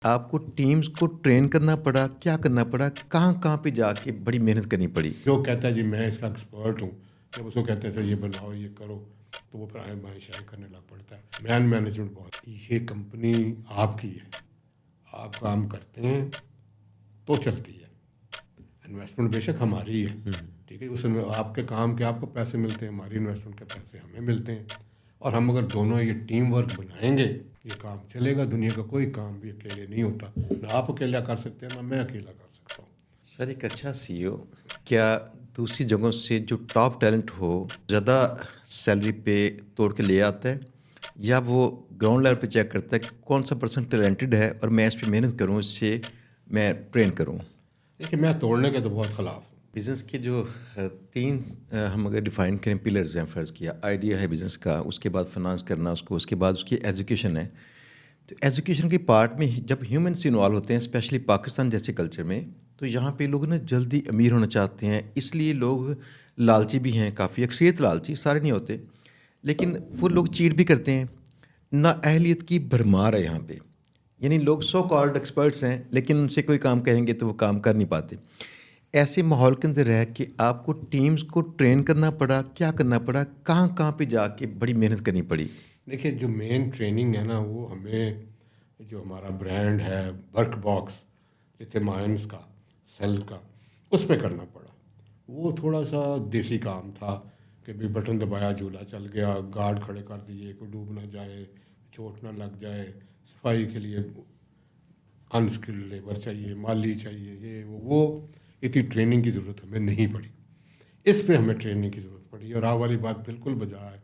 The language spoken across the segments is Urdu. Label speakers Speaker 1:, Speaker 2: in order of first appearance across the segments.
Speaker 1: آپ کو ٹیمز کو ٹرین کرنا پڑا، کیا کرنا پڑا؟ کہاں پہ جا کے بڑی محنت کرنی پڑی؟
Speaker 2: جو کہتا ہے جی میں اس کا ایکسپرٹ ہوں، جب اس کو کہتے ہیں سر یہ بناؤ یہ کرو تو وہ پھر بائیں شائیں کرنے لگ پڑتا ہے۔ مین مینجمنٹ بہت، یہ کمپنی آپ کی ہے، آپ کام کرتے ہیں تو چلتی ہے، انویسٹمنٹ بے شک ہماری ہے، ٹھیک ہے، اس میں آپ کے کام کے آپ کو پیسے ملتے ہیں، ہماری انویسٹمنٹ کے پیسے ہمیں ملتے ہیں، اور ہم اگر دونوں یہ ٹیم ورک بنائیں گے یہ کام چلے گا۔ دنیا کا کوئی کام بھی اکیلے نہیں ہوتا، نہ آپ اکیلا کر سکتے ہیں نہ میں اکیلا کر سکتا ہوں۔
Speaker 1: سر ایک اچھا سی او کیا دوسری جگہوں سے جو ٹاپ ٹیلنٹ ہو زیادہ سیلری پہ توڑ کے لے آتا ہے، یا وہ گراؤنڈ لیول پہ چیک کرتا ہے کہ کون سا پرسن ٹیلنٹڈ ہے اور میں اس پہ محنت کروں، اس سے میں ٹرین کروں؟
Speaker 2: دیکھیے میں توڑنے کے تو بہت خلاف ہوں۔
Speaker 1: بزنس کے جو تین ہم اگر ڈیفائن کریں پلرز ہیں، فرض کیا آئیڈیا ہے بزنس کا، اس کے بعد فنانس کرنا اس کو، اس کے بعد اس کی ایجوکیشن ہے۔ تو ایجوکیشن کے پارٹ میں جب ہیومنس انوالو ہوتے ہیں اسپیشلی پاکستان جیسے کلچر میں، تو یہاں پہ لوگ نا جلدی امیر ہونا چاہتے ہیں، اس لیے لوگ لالچی بھی ہیں، کافی اکثریت لالچی، سارے نہیں ہوتے، لیکن وہ لوگ چیٹ بھی کرتے ہیں۔ نا اہلیت کی بھرمار ہے یہاں پہ، یعنی لوگ سو کالڈ ایکسپرٹس ہیں لیکن ان سے کوئی کام کہیں گے تو وہ کام کر نہیں پاتے۔ ایسے ماحول کے اندر رہ کے آپ کو ٹیمز کو ٹرین کرنا پڑا، کیا کرنا پڑا؟ کہاں پہ جا کے بڑی محنت کرنی پڑی؟
Speaker 2: دیکھیے جو مین ٹریننگ ہے نا، وہ ہمیں جو ہمارا برانڈ ہے ورک باکس لتھیم کا سیل کا، اس پہ کرنا پڑا۔ وہ تھوڑا سا دیسی کام تھا کہ بھی بٹن دبایا جھولا چل گیا، گارڈ کھڑے کر دیے، کوئی ڈوب نہ جائے، چوٹ نہ لگ جائے، صفائی کے لیے انسکلڈ لیبر چاہیے، مالی چاہیے، یہ وہ اتنی ٹریننگ کی ضرورت ہمیں نہیں پڑی۔ اس پہ ہمیں ٹریننگ کی ضرورت پڑی، اور والی بات بالکل بجا ہے۔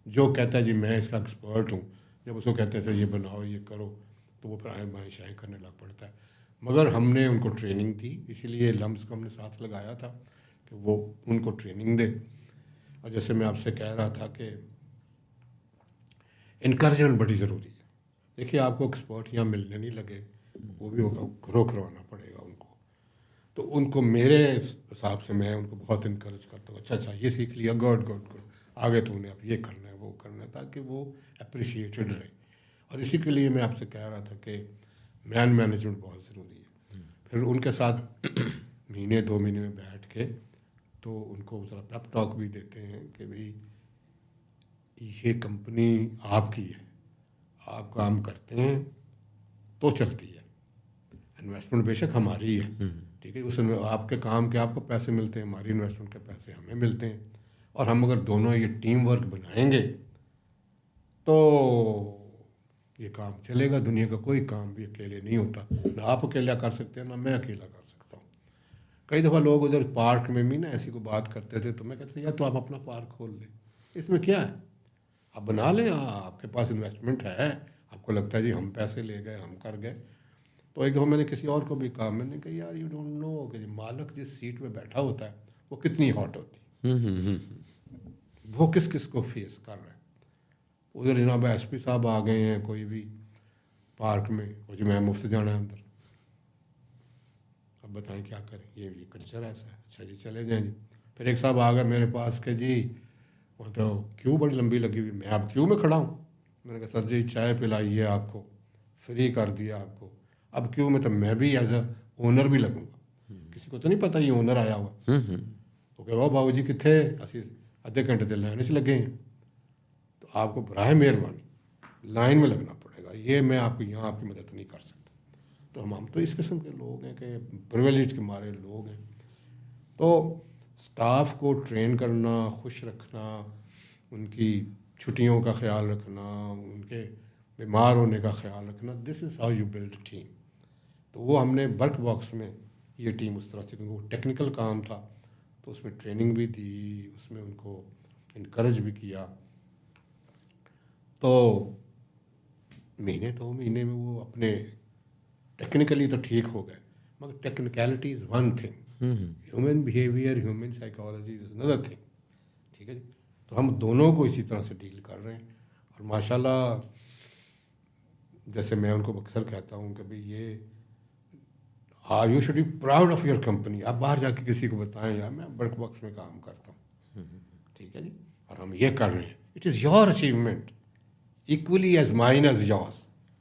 Speaker 2: جو کہتا ہے جی میں اس کا ایکسپرٹ ہوں، جب اس کو کہتے ہیں سر یہ بناؤ یہ کرو تو وہ پھر بائیں شائیں کرنے لگ پڑتا ہے۔ مگر ہم نے ان کو ٹریننگ دی، اسی لیے لمز کو ہم نے ساتھ لگایا تھا کہ وہ ان کو ٹریننگ دے۔ اور جیسے میں آپ سے کہہ رہا تھا کہ انکریجمنٹ بڑی ضروری ہے۔ دیکھیے آپ کو ایکسپرٹ یہاں ملنے نہیں لگے، وہ بھی گرو کروانا پڑے گا ان کو، تو ان کو میرے حساب سے میں ان کو بہت انکریج کرتا ہوں، اچھا یہ سیکھ لیا، گڈ آگے تو انہیں اب یہ کرنا ہے وہ کرنا ہے، تاکہ وہ اپریشیٹڈ رہے۔ اور اسی کے لیے میں آپ سے کہہ رہا تھا کہ مین مینجمنٹ بہت ضروری ہے۔ پھر ان کے ساتھ مہینے 2 مہینے میں بیٹھ کے تو ان کو ذرا پیپ ٹاک بھی دیتے ہیں کہ بھئی یہ کمپنی آپ کی ہے، آپ کام کرتے ہیں تو چلتی ہے، انویسٹمنٹ بے شک ہماری ہے، ٹھیک ہے، اس میں آپ کے کام کے آپ کو پیسے ملتے ہیں، ہماری انویسٹمنٹ کے پیسے ہمیں ملتے ہیں، اور ہم اگر دونوں یہ ٹیم ورک بنائیں گے تو یہ کام چلے گا۔ دنیا کا کوئی کام بھی اکیلے نہیں ہوتا، نہ آپ اکیلا کر سکتے ہیں نہ میں اکیلا کر سکتا ہوں۔ کئی دفعہ لوگ ادھر پارک میں بھی نا ایسی کو بات کرتے تھے، تو میں کہتے تھے یار تو آپ اپنا پارک کھول لیں، اس میں کیا ہے، آپ بنا لیں، آپ کے پاس انویسٹمنٹ ہے، آپ کو لگتا ہے جی ہم پیسے لے گئے ہم کر گئے۔ تو ایک دفعہ میں نے کسی اور کو بھی کہا، میں نے کہا یار یو ڈونٹ نو کہ مالک جس سیٹ پہ بیٹھا ہوتا ہے وہ کتنی ہاٹ ہوتی ہے، وہ کس کس کو فیس کر رہا ہے۔ ادھر جناب ایس پی صاحب آ گئے ہیں کوئی بھی پارک میں، وہ جو میں مفت جانا ہے اندر، اب بتائیں کیا کریں، یہ کلچر ایسا ہے، اچھا جی چلے جائیں جی۔ پھر ایک صاحب آ گئے میرے پاس کہ جی وہ تو کیوں بڑی لمبی لگی ہوئی، میں اب کیوں میں کھڑا ہوں، میں نے کہا سر جی چائے پلائی ہے آپ کو، فری کر دیا آپ کو، اب کیوں میں تو میں بھی ایز اے اونر بھی لگوں گا، کسی کو تو نہیں پتہ یہ اونر آیا ہوا۔ وہ کہ وہ بابو جی کتنے اسی آدھے گھنٹے سے لائن سے لگے ہیں، تو آپ کو براہ مہربانی لائن میں لگنا پڑے گا، یہ میں آپ کو یہاں آپ کی مدد نہیں کر سکتا۔ تو ہم تو اس قسم کے لوگ ہیں کہ پرویلیج کے مارے لوگ ہیں۔ تو سٹاف کو ٹرین کرنا، خوش رکھنا، ان کی چھٹیوں کا خیال رکھنا، ان کے بیمار ہونے کا خیال رکھنا، this is how you build team. تو وہ ہم نے ورک باکس میں یہ ٹیم اس طرح سے، کیونکہ وہ ٹیکنیکل کام تھا تو اس میں ٹریننگ بھی دی، اس میں ان کو انکریج بھی کیا۔ تو مہینے 2 مہینے میں وہ اپنے ٹیکنیکلی تو ٹھیک ہو گئے، مگر technicality is one thing, human behaviour, human psychology is another thing, ٹھیک ہے جی۔ تو ہم دونوں کو اسی طرح سے ڈیل کر رہے ہیں، اور ماشاءاللہ جیسے میں ان کو اکثر کہتا ہوں کہ بھئی یہ you should be proud of your company. آپ باہر جا کے کسی کو بتائیں یار میں ورک باکس میں کام کرتا ہوں، ٹھیک ہے جی، اور ہم یہ کر رہے ہیں، it is your achievement equally as mine as yours,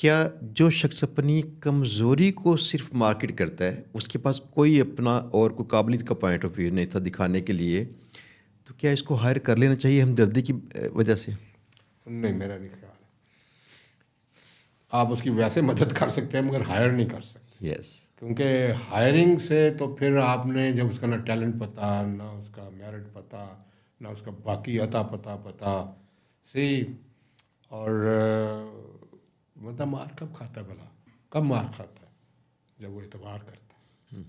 Speaker 1: کیا جو شخص اپنی کمزوری کو صرف مارکیٹ کرتا ہے، اس کے پاس کوئی اپنا اور کوئی قابلیت کا پوائنٹ آف ویو نہیں تھا دکھانے کے لیے، تو کیا اس کو ہائر کر لینا چاہیے ہمدردی کی وجہ سے؟
Speaker 2: نہیں، میرا نہیں خیال ہے. آپ اس کی ویسے مدد کر سکتے ہیں مگر ہائر نہیں کر سکتے.
Speaker 1: یس.
Speaker 2: کیونکہ ہائرنگ سے تو پھر آپ نے جب اس کا نہ ٹیلنٹ پتہ، نہ اس کا میرٹ پتہ، نہ اس کا باقی عطا پتہ اور مطلب مار کب کھاتا ہے بھلا؟ کب مار کھاتا ہے؟ جب وہ اعتبار کرتا ہے.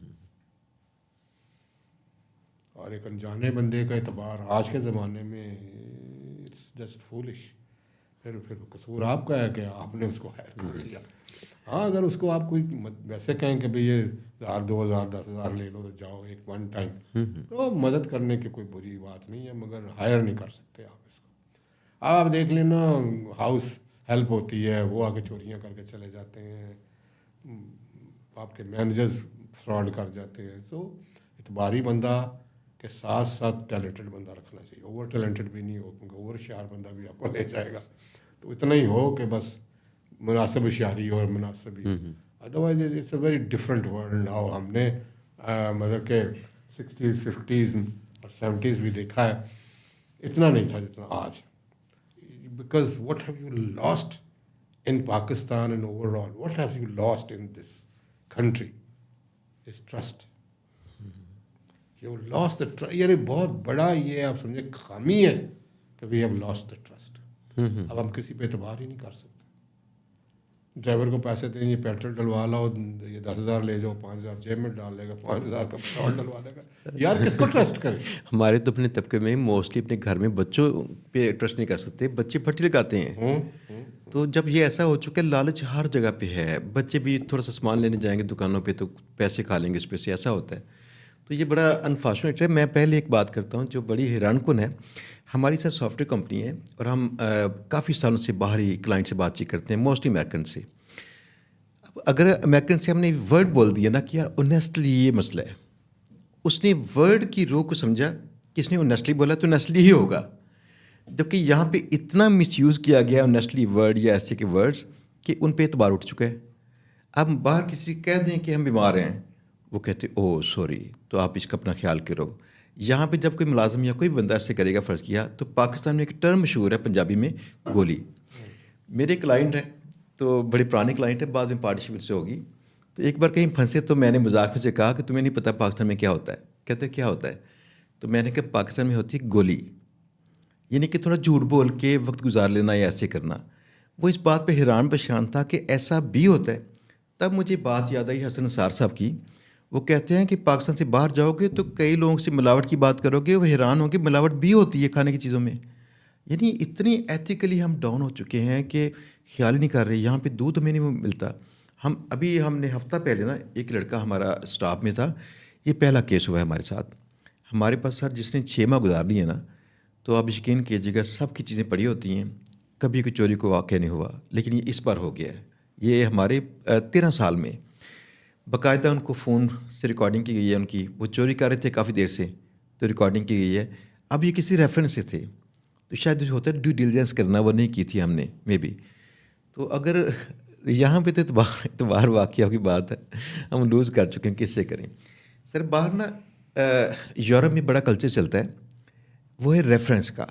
Speaker 2: اور ایک انجانے بندے کا اعتبار آج کے زمانے میں اٹس جسٹ فولش. پھر قصور آپ کا ہے کہ آپ نے اس کو ہائر کر لیا. ہاں، اگر اس کو آپ کوئی ویسے کہیں کہ بھئی یہ 1000 2000 10,000 لے لو تو جاؤ ایک ون ٹائم، تو مدد کرنے کی کوئی بری بات نہیں ہے، مگر ہائر نہیں کر سکتے آپ اس کو. آپ دیکھ لینا، ہاؤس ہیلپ ہوتی ہے، وہ آگے چوریاں کر کے چلے جاتے ہیں، آپ کے مینیجرز فراڈ کر جاتے ہیں. سو اعتباری بندہ کے ساتھ ساتھ ٹیلنٹڈ بندہ رکھنا چاہیے. اوور ٹیلنٹڈ بھی نہیں ہو، کیونکہ اوور ہوشیار بندہ بھی آپ کو لے جائے گا. تو اتنا ہی ہو کہ بس مناسب ہوشیاری اور مناسب ہی. Otherwise it's a very different world now. ہم نے مطلب کہ 60s 50s اور 70s بھی دیکھا ہے، اتنا نہیں تھا جتنا آج. Because what have you lost in Pakistan and over all, what have you lost in this country is trust. You lost the trust. یہ بہت بڑا، یہ آپ سمجھے خامی ہے کہ we have lost the trust. اب ہم کسی پہ اعتبار ہی نہیں کر سکتے. ڈرائیور کو پیسے دیں، یہ پیٹرول ڈلوا لاؤ، یہ 10,000 لے جاؤ، 5,000 جیب میں ڈال لے گا، 5,000 کا پیٹرول ڈلوا لے گا. یار کس کو ٹرسٹ کرے؟
Speaker 1: ہمارے تو اپنے طبقے میں موسٹلی اپنے گھر میں بچوں پہ ٹرسٹ نہیں کر سکتے، بچے پھٹی لگاتے ہیں. تو جب یہ ایسا ہو چکا ہے، لالچ ہر جگہ پہ ہے. بچے بھی تھوڑا سا سامان لینے جائیں گے دکانوں پہ تو پیسے کھا لیں گے اس پہ سے، ایسا ہوتا ہے. تو یہ بڑا انفارچونیٹ ہے. میں پہلے ایک بات کرتا ہوں جو بڑی حیران کن ہے. ہماری سر سافٹ ویئر کمپنی ہے اور ہم کافی سالوں سے باہری کلائنٹ سے بات چیت کرتے ہیں، موسٹلی امیرکن سے. اب اگر امیرکن سے ہم نے ورڈ بول دیا نا کہ یار اونیسٹلی یہ مسئلہ ہے، اس نے ورڈ کی روح کو سمجھا کہ اس نے اونیسٹلی بولا تو اونیسٹلی ہی ہوگا. جبکہ یہاں پہ اتنا مس یوز کیا گیا اونیسٹلی ورڈ یا ایسے کے ورڈز کہ ان پہ اعتبار اٹھ چکا ہے. اب باہر کسی کہہ دیں کہ ہم بیمار ہیں، وہ کہتے او سوری، تو آپ اس کا اپنا خیال کرو. یہاں پہ جب کوئی ملازم یا کوئی بندہ ایسے کرے گا، فرض کیا، تو پاکستان میں ایک ٹرم مشہور ہے پنجابی میں، گولی. میرے کلائنٹ ہیں تو بڑے پرانے کلائنٹ ہیں، بعد میں پارٹنرشپ سے ہوگی. تو ایک بار کہیں پھنسے تو میں نے مذاق میں سے کہا کہ تمہیں نہیں پتہ پاکستان میں کیا ہوتا ہے؟ کہتے کیا ہوتا ہے؟ تو میں نے کہا پاکستان میں ہوتی ہے گولی، یعنی کہ تھوڑا جھوٹ بول کے وقت گزار لینا یا ایسے کرنا. وہ اس بات پہ حیران پریشان تھا کہ ایسا بھی ہوتا ہے. تب مجھے بات یاد آئی حسن نثار صاحب کی. وہ کہتے ہیں کہ پاکستان سے باہر جاؤ گے تو کئی لوگوں سے ملاوٹ کی بات کرو گے، وہ حیران ہوں گے ملاوٹ بھی ہوتی ہے کھانے کی چیزوں میں. یعنی اتنی ایتھیکلی ہم ڈاؤن ہو چکے ہیں کہ خیال ہی نہیں کر رہے. یہاں پہ دودھ ہمیں نہیں ملتا. ہم نے ہفتہ پہلے نا، ایک لڑکا ہمارا اسٹاف میں تھا، یہ پہلا کیس ہوا ہے ہمارے ساتھ. ہمارے پاس سر جس نے 6 ماہ گزار لی ہے نا، تو آپ یقین کیجیے گا سب کی چیزیں پڑی ہوتی ہیں، کبھی کوئی چوری کو واقعہ نہیں ہوا، لیکن یہ اس بار ہو گیا ہے. یہ ہمارے 13 سال میں باقاعدہ ان کو فون سے ریکارڈنگ کی گئی ہے ان کی. وہ چوری کر رہے تھے کافی دیر سے، تو ریکارڈنگ کی گئی ہے. اب یہ کسی ریفرنس سے تھے، تو شاید ہوتا ہے ڈیو ڈیلیجنس کرنا، وہ نہیں کی تھی ہم نے مے بی. تو اگر یہاں پہ تو اعتبار واقعہ کی بات ہے، ہم لوز کر چکے ہیں، کس سے کریں. سر باہر نا یورپ میں بڑا کلچر چلتا ہے، وہ ہے ریفرنس کا،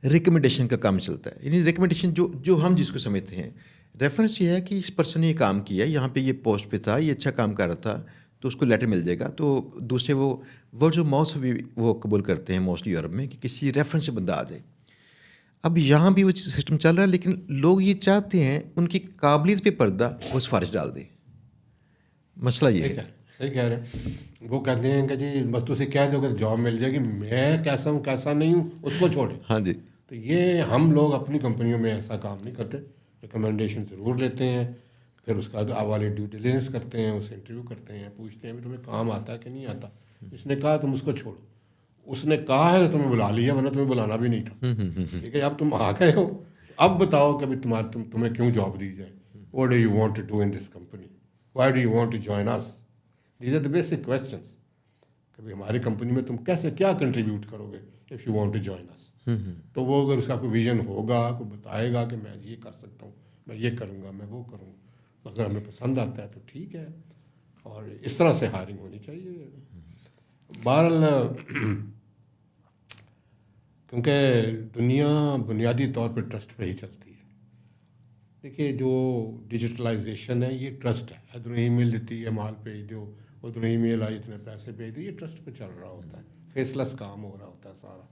Speaker 1: ریکمنڈیشن کا کام چلتا ہے. یعنی ریکمنڈیشن جو ہم جس کو سمجھتے ہیں، ریفرنس یہ ہے کہ اس پرسن نے یہ کام کیا، یہاں پہ یہ پوسٹ پہ تھا، یہ اچھا کام کر رہا تھا، تو اس کو لیٹر مل جائے گا. تو دوسرے وہ ورڈز آف ماؤتھ بھی وہ قبول کرتے ہیں موسٹلی یورپ میں کہ کسی ریفرنس سے بندہ آ جائے. اب یہاں بھی وہ سسٹم چل رہا ہے، لیکن لوگ یہ چاہتے ہیں ان کی قابلیت پہ پردہ وہ سفارش ڈال دیں. مسئلہ یہ ہے.
Speaker 2: صحیح کہہ رہے ہیں. وہ کہتے ہیں کہ جی بس تو اسے کہہ دو کہ جاب مل جائے گی، میں کیسا ہوں کیسا نہیں ہوں اس کو چھوڑیں.
Speaker 1: ہاں جی.
Speaker 2: تو یہ ہم لوگ اپنی کمپنیوں میں ایسا کام نہیں کرتے. ریکمنڈیشن ضرور لیتے ہیں، پھر اس کا حوالے ڈیو ڈیلیجنس کرتے ہیں، اسے انٹرویو کرتے ہیں، پوچھتے ہیں تمہیں کام آتا ہے کہ نہیں آتا. اس نے کہا تم اس کو چھوڑو، اس نے کہا ہے تو تمہیں بلا لیا، ورنہ تمہیں بلانا بھی نہیں تھا. ٹھیک ہے، اب تم آ گئے ہو، اب بتاؤ کہ تمہیں کیوں جاب دی جائے. What do you want to do in this company, why do you want to join us. These are the basic questions کہ ہماری کمپنی میں تم کیسے کیا کنٹریبیوٹ کرو گے if you want to join us. تو وہ اگر اس کا کوئی ویژن ہوگا، کوئی بتائے گا کہ میں یہ کر سکتا ہوں، میں یہ کروں گا، میں وہ کروں گا، اگر ہمیں پسند آتا ہے تو ٹھیک ہے، اور اس طرح سے ہائرنگ ہونی چاہیے. بہرحال کیونکہ دنیا بنیادی طور پہ ٹرسٹ پہ ہی چلتی ہے. دیکھیے جو ڈیجیٹلائزیشن ہے یہ ٹرسٹ ہے. ادھر ای میل دیتی ہے، مال بھیج دو، ادھر ای میل آئی اتنے پیسے بھیج دو، یہ ٹرسٹ پہ چل رہا ہوتا ہے، فیس لیس کام ہو رہا ہوتا ہے سارا.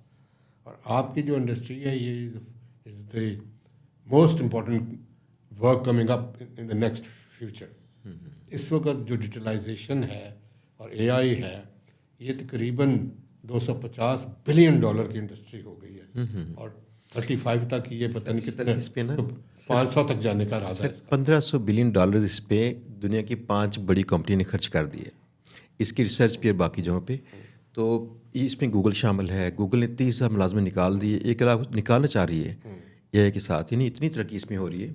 Speaker 2: اور آپ کی جو انڈسٹری ہے یہ is the most important work coming up in the next future. اس وقت جو ڈیجیٹلائزیشن ہے اور اے آئی ہے یہ تقریباً $250 بلین کی انڈسٹری ہو گئی ہے، اور 35 تک یہ پتہ نہیں کتنے،
Speaker 1: اس پہ نا
Speaker 2: 500 تک جانے کا ارادہ ہے.
Speaker 1: $1500 بلین اس پہ دنیا کی 5 بڑی کمپنی نے خرچ کر دیے اس کی ریسرچ پہ اور باقی جگہوں پہ. تو اس میں گوگل شامل ہے. گوگل نے 30,000 ملازمت نکال دیے، 1 لاکھ نکالنا چاہ رہی ہے اے آئی کے ساتھ. یعنی اتنی ترقی اس میں ہو رہی ہے.